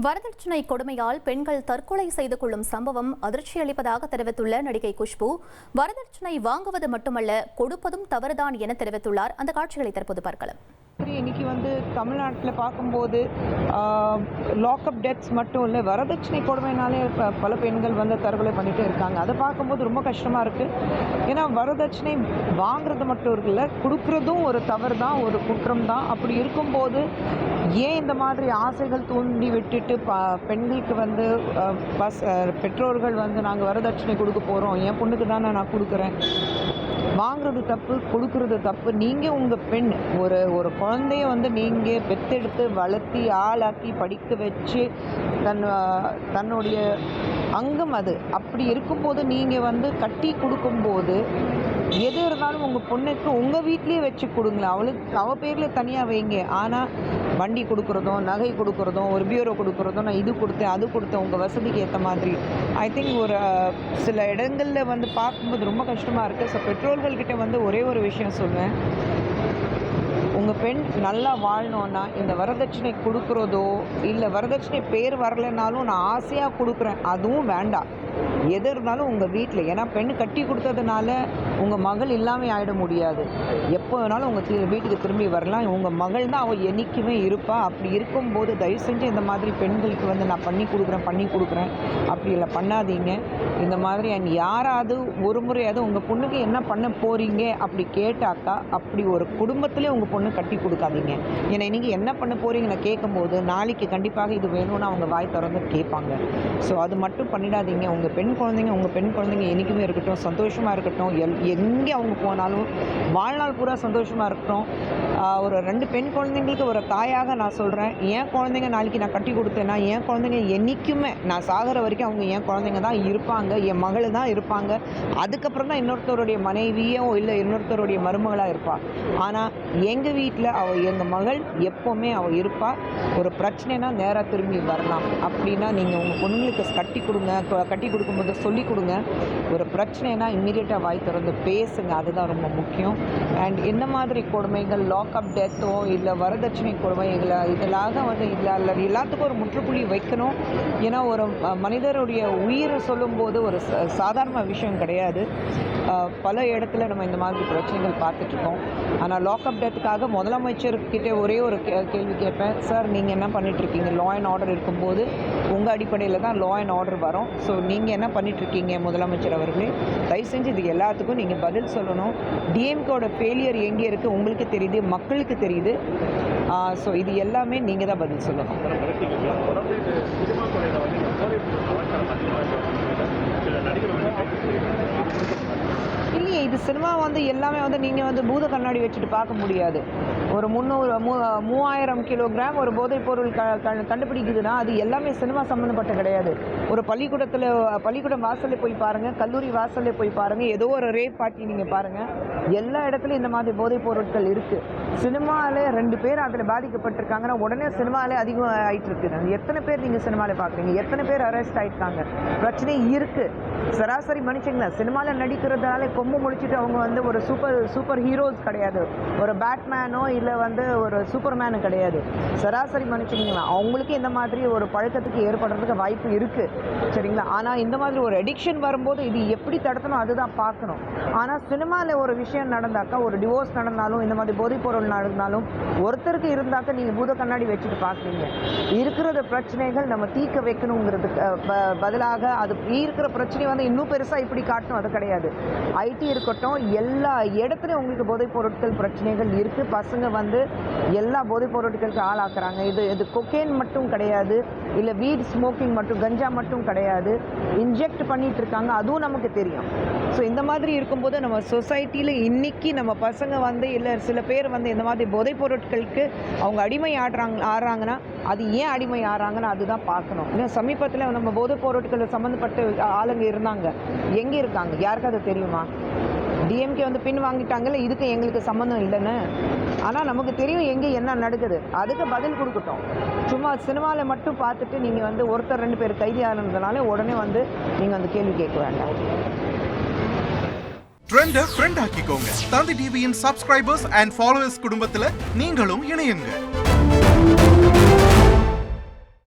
வரதட்சணை கொடுமையால் பெண்கள் தற்கொலை செய்து கொள்ளும் சம்பவம் அதிர்ச்சியளிப்பதாக தெரிவித்துள்ள நடிகை குஷ்பு, வரதட்சணை வாங்குவது மட்டுமல்ல கொடுப்பதும் தவறுதான் என தெரிவித்துள்ளார். அந்த காட்சிகளை தற்போது பார்க்கலாம். இன்னைக்கு தமிழ்நாட்டில் பார்க்கும்போது லாக்அப் டெத்ஸ் மட்டும் இல்லை, வரதட்சணை கொடுமைனாலே பல பெண்கள் தற்கொலை பண்ணிட்டு இருக்காங்க. அதை பார்க்கும்போது ரொம்ப கஷ்டமாக இருக்குது. ஏன்னா வரதட்சணை வாங்குறது மட்டும் இருக்குல்ல, கொடுக்குறதும் ஒரு தவறு தான், ஒரு குற்றம் தான். அப்படி இருக்கும்போது ஏன் இந்த மாதிரி ஆசைகள் தூண்டி விட்டுட்டு பெண்களுக்கு பெற்றோர்கள் நாங்கள் வரதட்சணை கொடுக்க போகிறோம், என் பொண்ணுக்கு தானே நான் கொடுக்குறேன், வாங்குறது தப்பு, கொடுக்கறது தப்பு. நீங்கள் உங்கள் பெண் ஒரு குழந்தைய நீங்கள் பெத்தெடுத்து வளர்த்தி ஆளாக்கி படிக்க வச்சு தன்னுடைய அங்கம் அது. அப்படி இருக்கும்போது நீங்கள் கட்டி கொடுக்கும்போது எது இருந்தாலும் உங்கள் பொண்ணுக்கு உங்கள் வீட்லேயே வச்சு கொடுங்களேன், அவள் பேரில் தனியாக வைங்க. ஆனால் வண்டி கொடுக்குறதும், நகை கொடுக்குறதும், ஒரு பியூரோ கொடுக்குறதும், நான் இது கொடுத்தேன் அது கொடுத்தேன் உங்கள் வசதிக்கு ஏற்ற மாதிரி, ஐ திங்க் ஒரு சில இடங்களில் பார்க்கும்போது ரொம்ப கஷ்டமாக இருக்குது. ஸோ பெற்றோர்கள்கிட்ட ஒரே ஒரு விஷயம் சொல்லுவேன், உங்கள் பெண் நல்லா வாழணுன்னா இந்த வரதட்சணை கொடுக்குறதோ இல்லை வரதட்சணை பேர் வரலைனாலும் நான் ஆசையாக கொடுக்குறேன் அதுவும் வேண்டாம். எது இருந்தாலும் உங்கள் வீட்டில், ஏன்னா பெண் கட்டி கொடுத்ததுனால உங்கள் மகள் இல்லாமல் ஆகிட முடியாது. எப்போ வேணாலும் உங்கள் வீட்டுக்கு திரும்பி வரலாம். உங்கள் மகள் தான் அவள் என்றைக்குமே இருப்பா. அப்படி இருக்கும்போது தயவு செஞ்சு இந்த மாதிரி பெண்களுக்கு நான் பண்ணி கொடுக்குறேன் அப்படி இல்லை, பண்ணாதீங்க. இந்த மாதிரி யாராவது ஒரு முறையாவது உங்கள் பொண்ணுக்கு என்ன பண்ண போகிறீங்க அப்படி கேட்டாக்கா, அப்படி ஒரு குடும்பத்திலே உங்கள் பொண்ணு கட்டி கொடுக்காதீங்க. ஏன்னா இன்றைக்கி என்ன பண்ண போகிறீங்கன்னு கேட்கும்போது நாளைக்கு கண்டிப்பாக இது வேணும்னு அவங்க வாய் திறந்து கேட்பாங்க. ஸோ அது மட்டும் பண்ணிடாதீங்க. உங்கள் பெண் குழந்தைங்க என்றைக்குமே இருக்கட்டும், சந்தோஷமாக இருக்கட்டும். எங்கே அவங்க போனாலும் வாழ்நாள் பூரா சந்தோஷமாக இருக்கட்டும். ஒரு 2 பெண் குழந்தைங்களுக்கு ஒரு தாயாக நான் சொல்கிறேன், என் குழந்தைங்க நாளைக்கு நான் கட்டி கொடுத்தேன்னா என் குழந்தைங்க என்றைக்குமே நான் சாகிற வரைக்கும் அவங்க என் குழந்தைங்க தான் இருப்பாங்க, என் மகள் தான் இருப்பாங்க. அதுக்கப்புறம் தான் இன்னொருத்தருடைய மனைவியோ இல்லை இன்னொருத்தருடைய மருமகளாக இருப்பாள். ஆனால் எங்கள் வீட்டில் எங்கள் மகள் எப்போவுமே அவள் இருப்பாள். ஒரு பிரச்சனைனா நேராக திரும்பி வரலாம். அப்படின்னா நீங்கள் உங்கள் பொண்ணுங்களுக்கு கட்டி கொடுக்கும்போது சொல்லிக் கொடுங்க. ஒரு பிரச்சனைனா இம்மீடியட்டாக வாய் திறந்து பேசுங்க, அதுதான் ரொம்ப முக்கியம். அண்ட் இந்த மாதிரி கொடுமைகள், லாக்அப் டெத்தோ இல்லை வரதட்சணை கொடுமைகளை இதெல்லாம் இதில் எல்லாத்துக்கும் ஒரு முற்றுப்புள்ளி வைக்கணும். ஏன்னா ஒரு மனிதருடைய உயிரை சொல்லும்போது ஒரு சாதாரண விஷயம் கிடையாது. பல இடத்துல நம்ம இந்த மாதிரி பிரச்சனைகள் பார்த்துட்ருக்கோம். ஆனால் லாக்அப் டெத்துக்காக முதலமைச்சர்கிட்ட ஒரே ஒரு கேள்வி கேட்பேன், சார் நீங்கள் என்ன பண்ணிகிட்ருக்கீங்க? லா அண்ட் ஆர்டர் இருக்கும்போது உங்கள் அடிப்படையில் தான் லா அண்ட் ஆர்டர் வரும். ஸோ நீங்கள் என்ன பண்ணிகிட்ருக்கீங்க முதலமைச்சர் அவர்களே? தயவு செஞ்சு இது எல்லாத்துக்கும் நீங்கள் பதில் சொல்லணும். டிஎம்கேவோட ஃபெயிலியர் எங்கே இருக்குது உங்களுக்கு தெரியுது, மக்களுக்கு தெரியுது. ஸோ இது எல்லாமே நீங்கள் தான் பதில் சொல்லணும். இல்லையே, இது சினிமா எல்லாமே நீங்கள் பூத கண்ணாடி வச்சுட்டு பார்க்க முடியாது. ஒரு 3000 கிலோகிராம் ஒரு போதைப் பொருள் கண்டுபிடிக்குதுன்னா அது எல்லாமே சினிமா சம்மந்தப்பட்ட கிடையாது. ஒரு பள்ளிக்கூடம் வாசலில் போய் பாருங்கள், கல்லூரி வாசலில் போய் பாருங்கள், ஏதோ ஒரு ரேப் பார்ட்டி நீங்கள் பாருங்கள், எல்லா இடத்துலையும் இந்த மாதிரி போதைப் பொருட்கள் இருக்குது. சினிமாவில் 2 பேர் அதில் பாதிக்கப்பட்டிருக்காங்கன்னா உடனே சினிமாவிலே அதிகம் ஆகிட்டு இருக்குது. எத்தனை பேர் நீங்கள் சினிமாவில் பார்க்குறீங்க? எத்தனை பேர் அரெஸ்ட் ஆகிட்டாங்க? பிரச்சனை இருக்குது. சராசரி மனுஷங்களா சினிமாவில் நடிக்கிறதுனால கொம்பு முடிச்சுட்டு அவங்க ஒரு சூப்பர் ஹீரோஸ் கிடையாது. ஒரு பேட்மேனோ இல்லை ஒரு சூப்பர்மேனு கிடையாது. சராசரி மனுஷங்களா அவங்களுக்கு இந்த மாதிரி ஒரு பழக்கத்துக்கு ஏற்படுறதுக்கு வாய்ப்பு இருக்குது, சரிங்களா? ஆனால் இந்த மாதிரி ஒரு அடிக்ஷன் வரும்போது இது எப்படி தடுத்தணும் அதுதான் பார்க்கணும். ஆனால் சினிமாவில் ஒரு விஷயம் நடந்தாக்கா, ஒரு டிவோர்ஸ் நடந்தாலும் இந்த மாதிரி போதைப் பொருள் நடந்தாலும் ஒருத்தருக்கு இருந்தாக்க நீங்கள் பூத கண்ணாடி வச்சுட்டு பார்க்குறீங்க. இருக்கிற பிரச்சனைகள் நம்ம தீர்க்க வைக்கணுங்கிறதுக்கு பதிலாக அது இருக்கிற பிரச்சனை இன்னும் பெருசாக இப்படி காட்டணும் அது கிடையாது. ஐடி இருக்கட்டும், எல்லா இடத்துலையும் உங்களுக்கு போதைப் பொருட்கள் பிரச்சனைகள் இருக்குது. பசங்க எல்லா போதைப் பொருட்களுக்கு ஆளாக்குறாங்க. இது கொக்கேன் மட்டும் கிடையாது, இல்லை வீட் ஸ்மோக்கிங் மட்டும், கஞ்சா மட்டும் கிடையாது, இன்ஜெக்ட் பண்ணிட்டு இருக்காங்க, அதுவும் நமக்கு தெரியும். ஸோ இந்த மாதிரி இருக்கும்போது நம்ம சொசைட்டியில் இன்றைக்கி நம்ம பசங்க இல்லை சில பேர் இந்த மாதிரி போதைப் பொருட்களுக்கு அவங்க அடிமை ஆடுறாங்கன்னா அது ஏன் அடிமை ஆடுறாங்கன்னு அதுதான் பார்க்கணும். இன்னும் சமீபத்தில் நம்ம போதைப் பொருட்கள் சம்மந்தப்பட்ட ஆளுங்க இருந்தாங்க, எங்கே இருக்காங்க? யாருக்கு அது தெரியுமா? டிஎம்கே பின் வாங்கிட்டாங்கல்ல, இதுக்கு எங்களுக்கு சம்மந்தம் இல்லைன்னு. ஆனால் நமக்கு தெரியும் எங்கே என்ன நடக்குது, அதுக்கு பதில் கொடுக்கட்டும். சும்மா சினிமாவில் மட்டும் பார்த்துட்டு நீங்கள் ஒருத்தர் 2 பேர் கைதியானதுனால உடனே நீங்கள் கேள்வி கேட்க வேண்டாம். ட்ரெண்டை ஃப்ரெண்ட் ஆக்கிக்கோங்க. தந்தி டிவியின் சப்ஸ்கிரைபர்ஸ் அண்ட் ஃபாலோவர்ஸ் குடும்பத்தில் நீங்களும் இணையுங்க.